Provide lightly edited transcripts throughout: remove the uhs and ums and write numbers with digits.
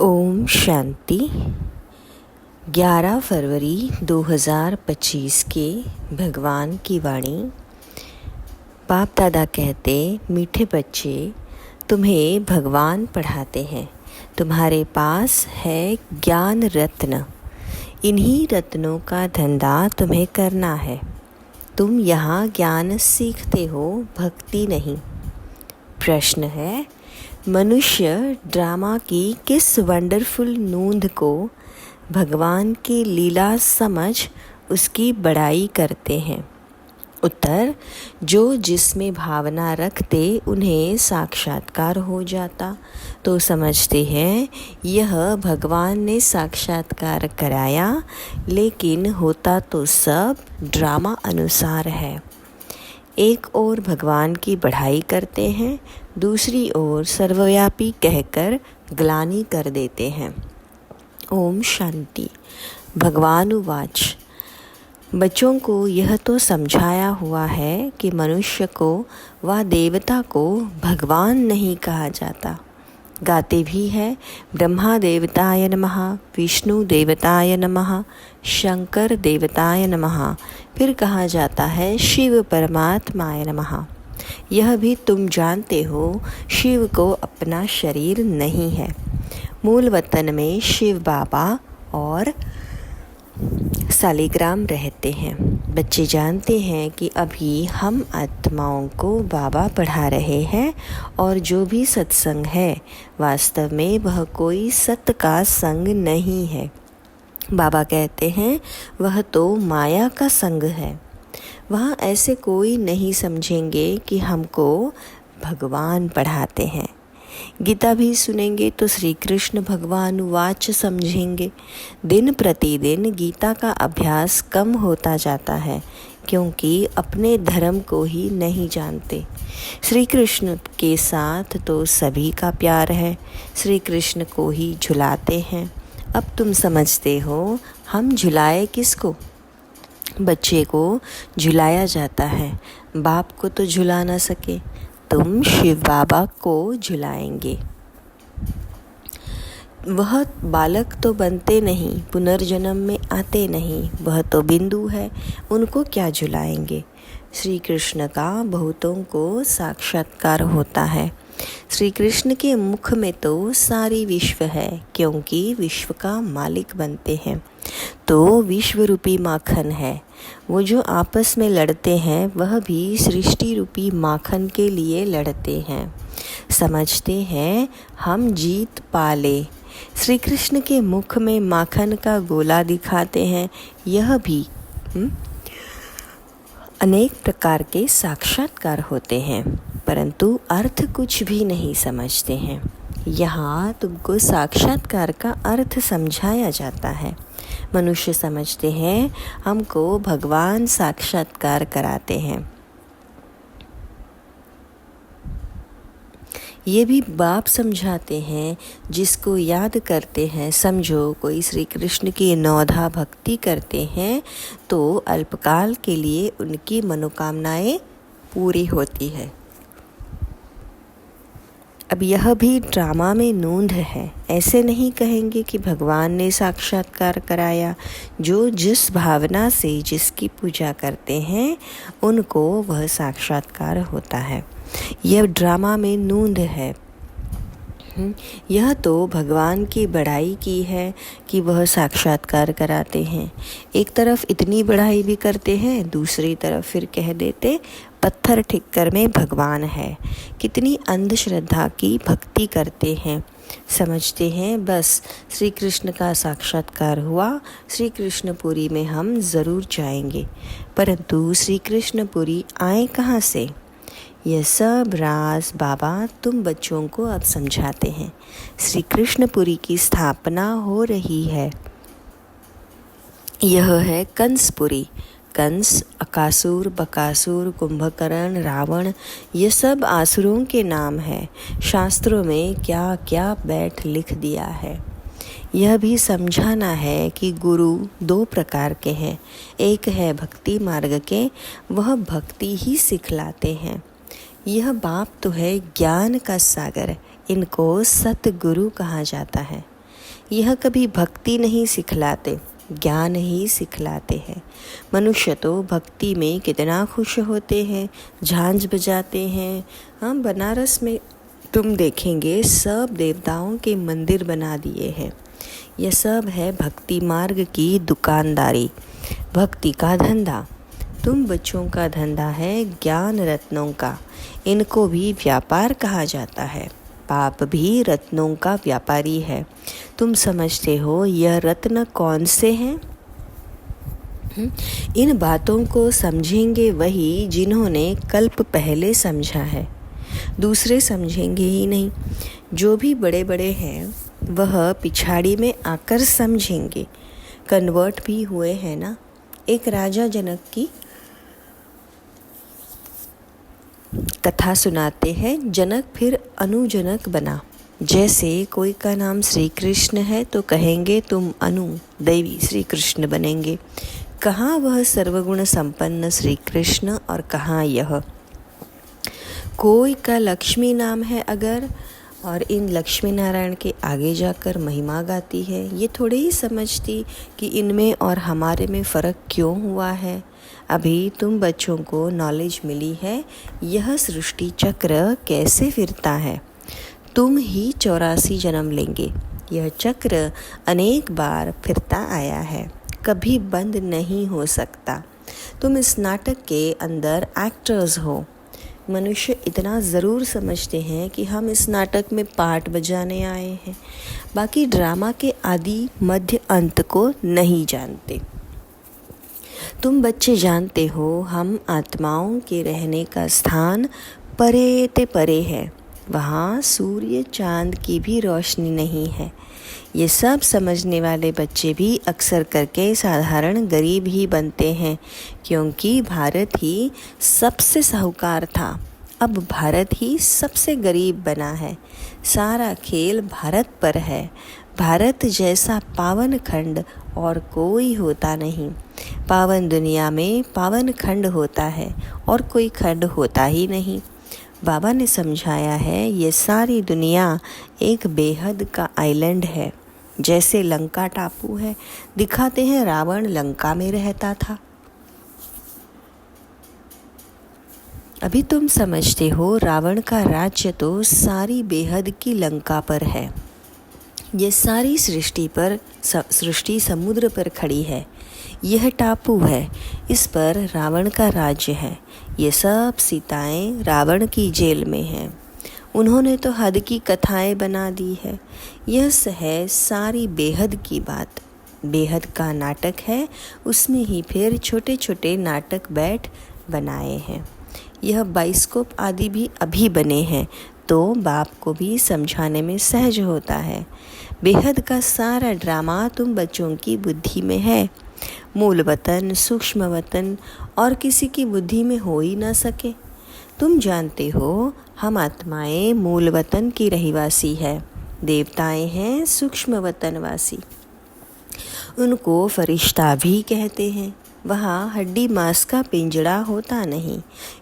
ओम शांति। 11 फरवरी 2025 के भगवान की वाणी। बाप दादा कहते, मीठे बच्चे, तुम्हें भगवान पढ़ाते हैं। तुम्हारे पास है ज्ञान रत्न। इन्हीं रत्नों का धंधा तुम्हें करना है। तुम यहाँ ज्ञान सीखते हो, भक्ति नहीं। प्रश्न है, मनुष्य ड्रामा की किस वंडरफुल नूंद को भगवान की लीला समझ उसकी बड़ाई करते हैं? उत्तर, जो जिसमें भावना रखते उन्हें साक्षात्कार हो जाता, तो समझते हैं यह भगवान ने साक्षात्कार कराया, लेकिन होता तो सब ड्रामा अनुसार है। एक ओर भगवान की बढ़ाई करते हैं, दूसरी ओर सर्वव्यापी कहकर ग्लानि कर देते हैं। ओम शांति। भगवान उवाच, बच्चों को यह तो समझाया हुआ है कि मनुष्य को व देवता को भगवान नहीं कहा जाता। गाते भी है, ब्रह्मा देवताय नमः, विष्णु देवताय नमः, शंकर देवताय नमः। फिर कहा जाता है शिव परमात्माय नमः। यह भी तुम जानते हो, शिव को अपना शरीर नहीं है। मूल वतन में शिव बाबा और सालिग्राम रहते हैं। बच्चे जानते हैं कि अभी हम आत्माओं को बाबा पढ़ा रहे हैं, और जो भी सत्संग है वास्तव में वह कोई सत्य का संग नहीं है। बाबा कहते हैं वह तो माया का संग है। वहाँ ऐसे कोई नहीं समझेंगे कि हमको भगवान पढ़ाते हैं। गीता भी सुनेंगे तो श्री कृष्ण भगवान वाच समझेंगे। दिन प्रतिदिन गीता का अभ्यास कम होता जाता है, क्योंकि अपने धर्म को ही नहीं जानते। श्री कृष्ण के साथ तो सभी का प्यार है, श्री कृष्ण को ही झुलाते हैं। अब तुम समझते हो हम झुलाए किसको? बच्चे को झुलाया जाता है, बाप को तो झुला ना सके। तुम शिव बाबा को झुलाएंगे। वह बालक तो बनते नहीं, पुनर्जन्म में आते नहीं, वह तो बिंदु है, उनको क्या झुलाएंगे? श्री कृष्ण का बहुतों को साक्षात्कार होता है। श्री कृष्ण के मुख में तो सारी विश्व है, क्योंकि विश्व का मालिक बनते हैं। तो विश्व रूपी माखन है। वो जो आपस में लड़ते हैं वह भी सृष्टि रूपी माखन के लिए लड़ते हैं। समझते हैं हम जीत पाले। श्री कृष्ण के मुख में माखन का गोला दिखाते हैं। यह भी अनेक प्रकार के साक्षात्कार होते हैं, परंतु अर्थ कुछ भी नहीं समझते हैं। यहाँ तुमको साक्षात्कार का अर्थ समझाया जाता है। मनुष्य समझते हैं हमको भगवान साक्षात्कार कराते हैं। ये भी बाप समझाते हैं। जिसको याद करते हैं, समझो कोई श्री कृष्ण की नौधा भक्ति करते हैं, तो अल्पकाल के लिए उनकी मनोकामनाएं पूरी होती है। अब यह भी ड्रामा में नूंद है। ऐसे नहीं कहेंगे कि भगवान ने साक्षात्कार कराया। जो जिस भावना से जिसकी पूजा करते हैं उनको वह साक्षात्कार होता है। यह ड्रामा में नूंद है। यह तो भगवान की बढ़ाई की है कि वह साक्षात्कार कराते हैं। एक तरफ इतनी बढ़ाई भी करते हैं, दूसरी तरफ फिर कह देते पत्थर ठिक्कर में भगवान है। कितनी अंधश्रद्धा की भक्ति करते हैं। समझते हैं बस श्री कृष्ण का साक्षात्कार हुआ, श्री कृष्णपुरी में हम ज़रूर जाएंगे। परंतु श्री कृष्णपुरी आए कहाँ से? यह सब राज बाबा तुम बच्चों को अब समझाते हैं। श्री कृष्णपुरी की स्थापना हो रही है। यह है कंसपुरी। कंस, अकासुर, बकासुर, कुंभकर्ण, रावण, ये सब आसुरों के नाम हैं। शास्त्रों में क्या क्या बैठ लिख दिया है। यह भी समझाना है कि गुरु दो प्रकार के हैं। एक है भक्ति मार्ग के, वह भक्ति ही सिखलाते हैं। यह बाप तो है ज्ञान का सागर, इनको सतगुरु कहा जाता है। यह कभी भक्ति नहीं सिखलाते, ज्ञान ही सिखलाते हैं। मनुष्य तो भक्ति में कितना खुश होते हैं, झांझ बजाते हैं। हम बनारस में तुम देखेंगे सब देवताओं के मंदिर बना दिए हैं। यह सब है भक्ति मार्ग की दुकानदारी, भक्ति का धंधा। तुम बच्चों का धंधा है ज्ञान रत्नों का, इनको भी व्यापार कहा जाता है। पाप भी रत्नों का व्यापारी है। तुम समझते हो यह रत्न कौन से हैं? इन बातों को समझेंगे वही जिन्होंने कल्प पहले समझा है, दूसरे समझेंगे ही नहीं। जो भी बड़े बड़े हैं वह पिछाड़ी में आकर समझेंगे। कन्वर्ट भी हुए हैं ना। एक राजा जनक की कथा सुनाते हैं। जनक फिर अनुजनक बना। जैसे कोई का नाम श्री कृष्ण है तो कहेंगे तुम अनु देवी श्री कृष्ण बनेंगे। कहाँ वह सर्वगुण संपन्न श्री कृष्ण और कहाँ यह। कोई का लक्ष्मी नाम है अगर, और इन लक्ष्मी नारायण के आगे जाकर महिमा गाती है, ये थोड़े ही समझती कि इनमें और हमारे में फ़र्क क्यों हुआ है। अभी तुम बच्चों को नॉलेज मिली है यह सृष्टि चक्र कैसे फिरता है। तुम ही 84 जन्म लेंगे। यह चक्र अनेक बार फिरता आया है, कभी बंद नहीं हो सकता। तुम इस नाटक के अंदर एक्टर्स हो। मनुष्य इतना ज़रूर समझते हैं कि हम इस नाटक में पार्ट बजाने आए हैं, बाकी ड्रामा के आदि मध्य अंत को नहीं जानते। तुम बच्चे जानते हो हम आत्माओं के रहने का स्थान परे ते परे है। वहाँ सूर्य चांद की भी रोशनी नहीं है। ये सब समझने वाले बच्चे भी अक्सर करके साधारण गरीब ही बनते हैं, क्योंकि भारत ही सबसे साहूकार था, अब भारत ही सबसे गरीब बना है। सारा खेल भारत पर है। भारत जैसा पावन खंड और कोई होता नहीं। पावन दुनिया में पावन खंड होता है और कोई खंड होता ही नहीं। बाबा ने समझाया है ये सारी दुनिया एक बेहद का आइलैंड है। जैसे लंका टापू है, दिखाते हैं रावण लंका में रहता था। अभी तुम समझते हो रावण का राज्य तो सारी बेहद की लंका पर है। ये सारी सृष्टि समुद्र पर खड़ी है। यह टापू है, इस पर रावण का राज्य है। ये सब सीताएं रावण की जेल में हैं। उन्होंने तो हद की कथाएं बना दी है। यह है सारी बेहद की बात। बेहद का नाटक है, उसमें ही फिर छोटे छोटे नाटक बैठ बनाए हैं। यह बाइस्कोप आदि भी अभी बने हैं, तो बाप को भी समझाने में सहज होता है। बेहद का सारा ड्रामा तुम बच्चों की बुद्धि में है। मूल वतन, सूक्ष्म वतन और किसी की बुद्धि में हो ही ना सके। तुम जानते हो हम आत्माएं मूल वतन की रहिवासी है, देवताएं हैं सूक्ष्म वतनवासी। उनको फरिश्ता भी कहते हैं। वहाँ हड्डी मांस का पिंजड़ा होता नहीं।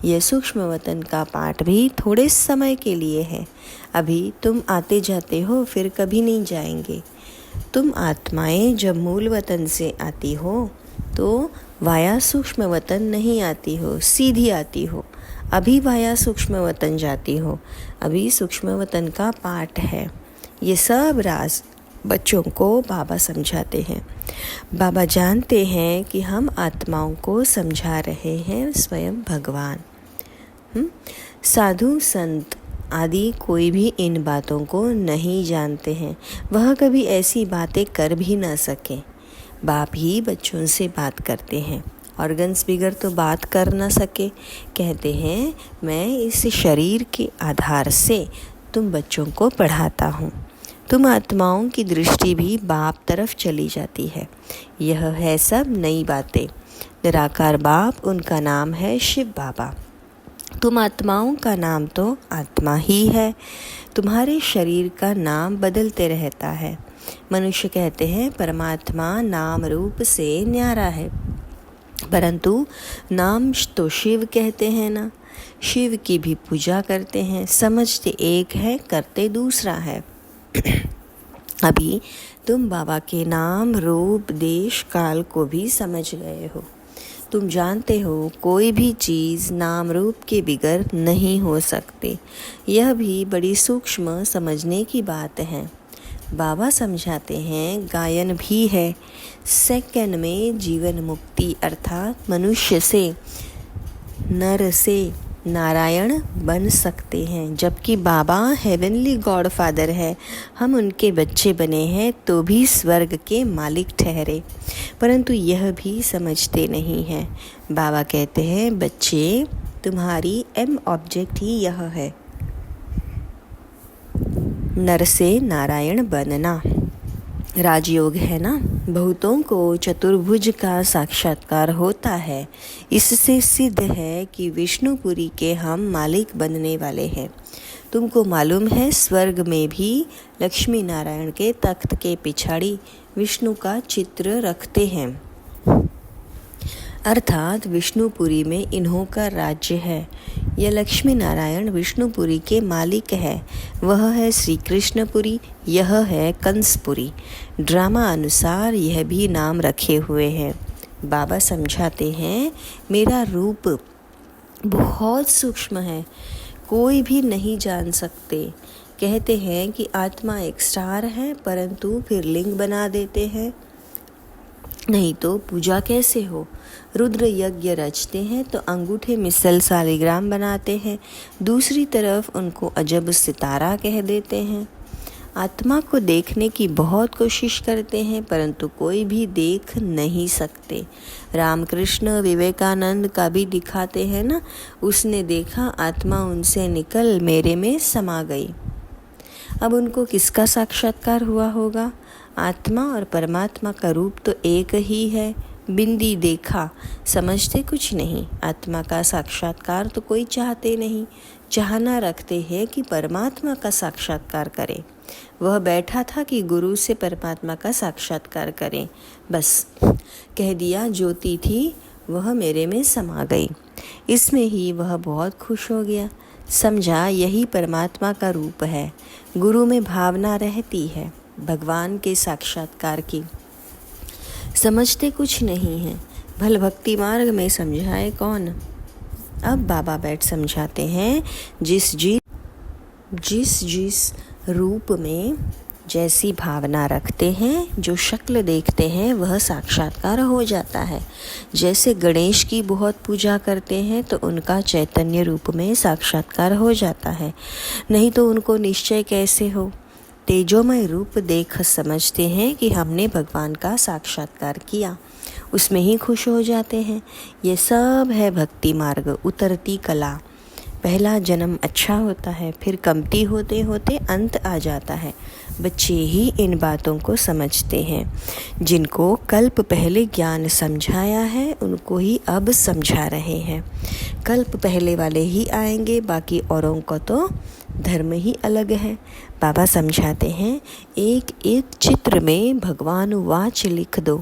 यह सूक्ष्म वतन का पाठ भी थोड़े समय के लिए है। अभी तुम आते जाते हो, फिर कभी नहीं जाएंगे। तुम आत्माएं जब मूल वतन से आती हो तो वाया सूक्ष्म वतन नहीं आती हो, सीधी आती हो। अभी वाया सूक्ष्म वतन जाती हो। अभी सूक्ष्म वतन का पाठ है। ये सब राज बच्चों को बाबा समझाते हैं। बाबा जानते हैं कि हम आत्माओं को समझा रहे हैं स्वयं भगवान। साधु संत आदि कोई भी इन बातों को नहीं जानते हैं। वह कभी ऐसी बातें कर भी ना सके। बाप ही बच्चों से बात करते हैं। ऑर्गन्स बिगर तो बात कर ना सके। कहते हैं मैं इस शरीर के आधार से तुम बच्चों को पढ़ाता हूँ। तुम आत्माओं की दृष्टि भी बाप तरफ चली जाती है। यह है सब नई बातें। निराकार बाप, उनका नाम है शिव बाबा। तुम आत्माओं का नाम तो आत्मा ही है। तुम्हारे शरीर का नाम बदलते रहता है। मनुष्य कहते हैं परमात्मा नाम रूप से न्यारा है, परंतु नाम तो शिव कहते हैं ना। शिव की भी पूजा करते हैं, समझते एक है, करते दूसरा है। अभी तुम बाबा के नाम, रूप, देश, काल को भी समझ गए हो। तुम जानते हो कोई भी चीज़ नाम रूप के बिगर नहीं हो सकती। यह भी बड़ी सूक्ष्म समझने की बात है। बाबा समझाते हैं गायन भी है। सेकंड में जीवन मुक्ति अर्थात मनुष्य से, नर से नारायण बन सकते हैं। जबकि बाबा हेवनली गॉड फादर है, हम उनके बच्चे बने हैं तो भी स्वर्ग के मालिक ठहरे, परंतु यह भी समझते नहीं हैं। बाबा कहते हैं बच्चे, तुम्हारी एम ऑब्जेक्ट ही यह है, नर से नारायण बनना। राजयोग है ना। बहुतों को चतुर्भुज का साक्षात्कार होता है। इससे सिद्ध है कि विष्णुपुरी के हम मालिक बनने वाले हैं। तुमको मालूम है स्वर्ग में भी लक्ष्मी नारायण के तख्त के पिछाड़ी विष्णु का चित्र रखते हैं, अर्थात विष्णुपुरी में इन्हों का राज्य है। यह लक्ष्मी नारायण विष्णुपुरी के मालिक है। वह है श्री कृष्णपुरी, यह है कंसपुरी। ड्रामा अनुसार यह भी नाम रखे हुए हैं। बाबा समझाते हैं मेरा रूप बहुत सूक्ष्म है, कोई भी नहीं जान सकते। कहते हैं कि आत्मा एक स्टार है, परंतु फिर लिंग बना देते हैं, नहीं तो पूजा कैसे हो। रुद्र यज्ञ रचते हैं तो अंगूठे मिसल सालिग्राम बनाते हैं, दूसरी तरफ उनको अजब सितारा कह देते हैं। आत्मा को देखने की बहुत कोशिश करते हैं, परंतु कोई भी देख नहीं सकते। रामकृष्ण विवेकानंद का भी दिखाते हैं ना, उसने देखा आत्मा उनसे निकल मेरे में समा गई। अब उनको किसका साक्षात्कार हुआ होगा। आत्मा और परमात्मा का रूप तो एक ही है। बिंदी देखा, समझते कुछ नहीं। आत्मा का साक्षात्कार तो कोई चाहते नहीं, चाहना रखते हैं कि परमात्मा का साक्षात्कार करें। वह बैठा था कि गुरु से परमात्मा का साक्षात्कार करें। बस कह दिया, ज्योति थी वह मेरे में समा गई। इसमें ही वह बहुत खुश हो गया। समझा यही परमात्मा का रूप है। गुरु में भावना रहती है भगवान के साक्षात्कार की। समझते कुछ नहीं है, भल भक्ति मार्ग में समझाए कौन। अब बाबा बैठ समझाते हैं जिस जिस रूप में जैसी भावना रखते हैं, जो शक्ल देखते हैं वह साक्षात्कार हो जाता है। जैसे गणेश की बहुत पूजा करते हैं तो उनका चैतन्य रूप में साक्षात्कार हो जाता है, नहीं तो उनको निश्चय कैसे हो। तेजोमय रूप देख समझते हैं कि हमने भगवान का साक्षात्कार किया, उसमें ही खुश हो जाते हैं। ये सब है भक्ति मार्ग, उतरती कला। पहला जन्म अच्छा होता है, फिर कमती होते होते अंत आ जाता है। बच्चे ही इन बातों को समझते हैं। जिनको कल्प पहले ज्ञान समझाया है उनको ही अब समझा रहे हैं। कल्प पहले वाले ही आएंगे, बाकी औरों का तो धर्म ही अलग है। बाबा समझाते हैं एक एक चित्र में भगवान वाच लिख दो।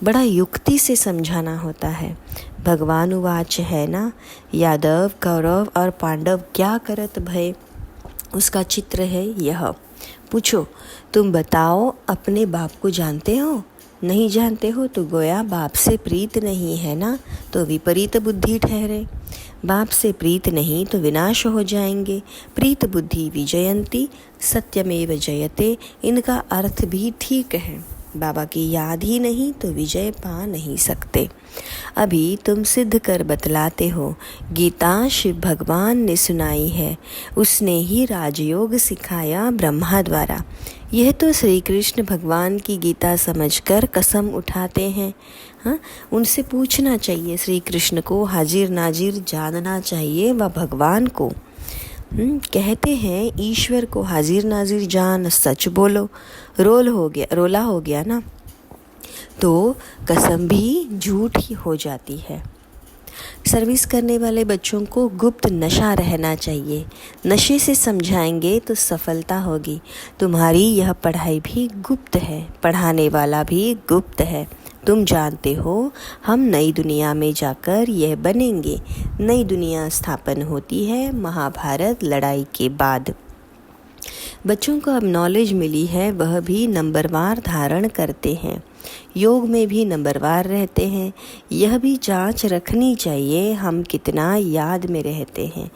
बड़ा युक्ति से समझाना होता है। भगवान वाच है ना, यादव कौरव और पांडव क्या करत भय, उसका चित्र है यह। पूछो तुम बताओ अपने बाप को जानते हो? नहीं जानते हो तो गोया बाप से प्रीत नहीं है ना, तो विपरीत बुद्धि ठहरे। बाप से प्रीत नहीं तो विनाश हो जाएंगे। प्रीत बुद्धि विजयंती सत्यमेव जयते, इनका अर्थ भी ठीक है। बाबा की याद ही नहीं तो विजय पा नहीं सकते। अभी तुम सिद्ध कर बतलाते हो। गीता शिव भगवान ने सुनाई है, उसने ही राजयोग सिखाया ब्रह्मा द्वारा। यह तो श्री कृष्ण भगवान की गीता समझकर कसम उठाते हैं। हाँ, उनसे पूछना चाहिए, श्री कृष्ण को हाजिर नाजिर जानना चाहिए व भगवान को। कहते हैं ईश्वर को हाजिर नाजिर जान, सच बोलो। रोला हो गया ना, तो कसम भी झूठ ही हो जाती है। सर्विस करने वाले बच्चों को गुप्त नशा रहना चाहिए। नशे से समझाएंगे तो सफलता होगी। तुम्हारी यह पढ़ाई भी गुप्त है, पढ़ाने वाला भी गुप्त है। तुम जानते हो हम नई दुनिया में जाकर यह बनेंगे। नई दुनिया स्थापन होती है महाभारत लड़ाई के बाद। बच्चों को अब नॉलेज मिली है, वह भी नंबरवार धारण करते हैं, योग में भी नंबरवार रहते हैं। यह भी जांच रखनी चाहिए हम कितना याद में रहते हैं।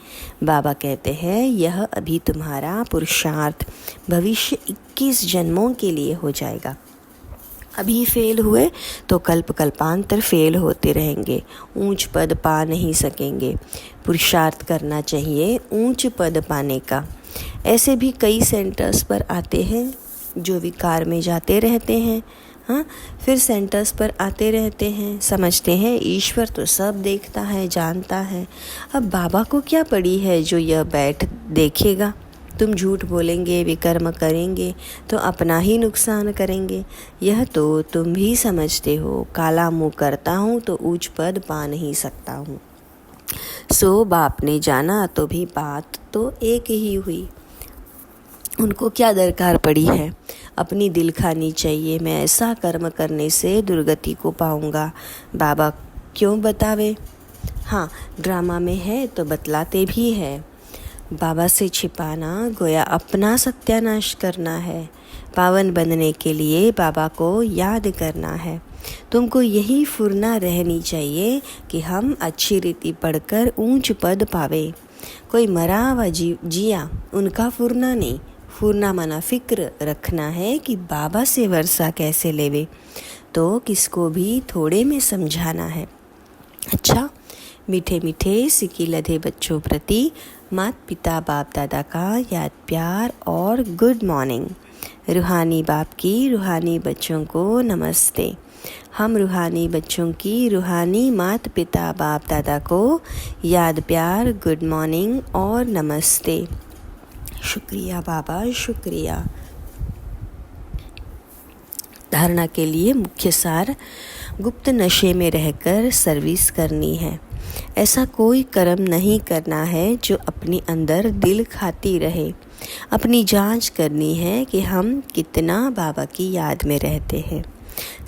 बाबा कहते हैं यह अभी तुम्हारा पुरुषार्थ भविष्य 21 जन्मों के लिए हो जाएगा। अभी फेल हुए तो कल्पांतर फेल होते रहेंगे, ऊंच पद पा नहीं सकेंगे। पुरुषार्थ करना चाहिए ऊंच पद पाने का। ऐसे भी कई सेंटर्स पर आते हैं जो विकार में जाते रहते हैं, हाँ, फिर सेंटर्स पर आते रहते हैं, समझते हैं ईश्वर तो सब देखता है, जानता है। अब बाबा को क्या पड़ी है जो यह बैठ देखेगा। तुम झूठ बोलेंगे, विकर्म करेंगे तो अपना ही नुकसान करेंगे। यह तो तुम भी समझते हो। काला मुँह करता हूँ तो ऊंच पद पा नहीं सकता हूँ। सो बाप ने जाना तो भी बात तो एक ही हुई। उनको क्या दरकार पड़ी है, अपनी दिल खानी चाहिए। मैं ऐसा कर्म करने से दुर्गति को पाऊंगा। बाबा क्यों बतावे, हाँ ड्रामा में है तो बतलाते भी है। बाबा से छिपाना गोया अपना सत्यानाश करना है। पावन बनने के लिए बाबा को याद करना है। तुमको यही फुरना रहनी चाहिए कि हम अच्छी रीति पढ़कर ऊंच पद पावे। कोई मरा व जिया उनका फुरना नहीं। फुरना माना फिक्र रखना है कि बाबा से वर्षा कैसे लेवे, तो किसको भी थोड़े में समझाना है। अच्छा, मीठे मीठे सिकी लधे बच्चों प्रति माता पिता बाप दादा का याद प्यार और गुड मॉर्निंग। रूहानी बाप की रूहानी बच्चों को नमस्ते। हम रूहानी बच्चों की रूहानी माता पिता बाप दादा को याद प्यार, गुड मॉर्निंग और नमस्ते। शुक्रिया बाबा, शुक्रिया। धारणा के लिए मुख्य सार, गुप्त नशे में रहकर सर्विस करनी है। ऐसा कोई कर्म नहीं करना है जो अपने अंदर दिल खाती रहे। अपनी जांच करनी है कि हम कितना बाबा की याद में रहते हैं।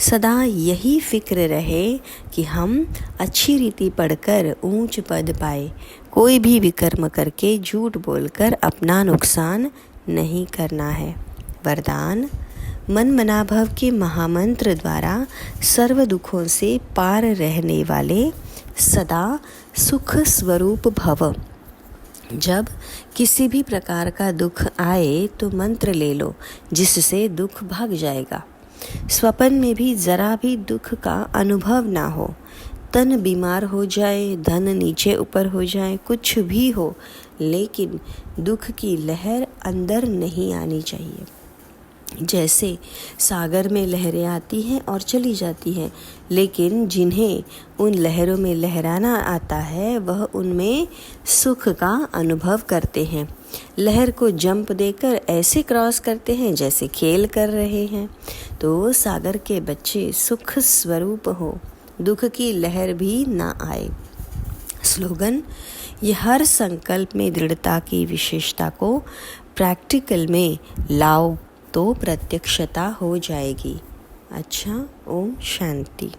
सदा यही फिक्र रहे कि हम अच्छी रीति पढ़कर ऊंच पद पाए। कोई भी विकर्म करके झूठ बोलकर अपना नुकसान नहीं करना है। वरदान, मन मनाभव के महामंत्र द्वारा सर्व दुखों से पार रहने वाले सदा सुख स्वरूप भव। जब किसी भी प्रकार का दुख आए तो मंत्र ले लो, जिससे दुख भाग जाएगा। स्वप्न में भी जरा भी दुख का अनुभव ना हो। तन बीमार हो जाए, धन नीचे ऊपर हो जाए, कुछ भी हो, लेकिन दुख की लहर अंदर नहीं आनी चाहिए। जैसे सागर में लहरें आती हैं और चली जाती हैं, लेकिन जिन्हें उन लहरों में लहराना आता है वह उनमें सुख का अनुभव करते हैं। लहर को जंप देकर ऐसे क्रॉस करते हैं जैसे खेल कर रहे हैं। तो सागर के बच्चे सुख स्वरूप हो, दुख की लहर भी ना आए। स्लोगन, ये हर संकल्प में दृढ़ता की विशेषता को प्रैक्टिकल में लाओ तो प्रत्यक्षता हो जाएगी। अच्छा, ओम शांति।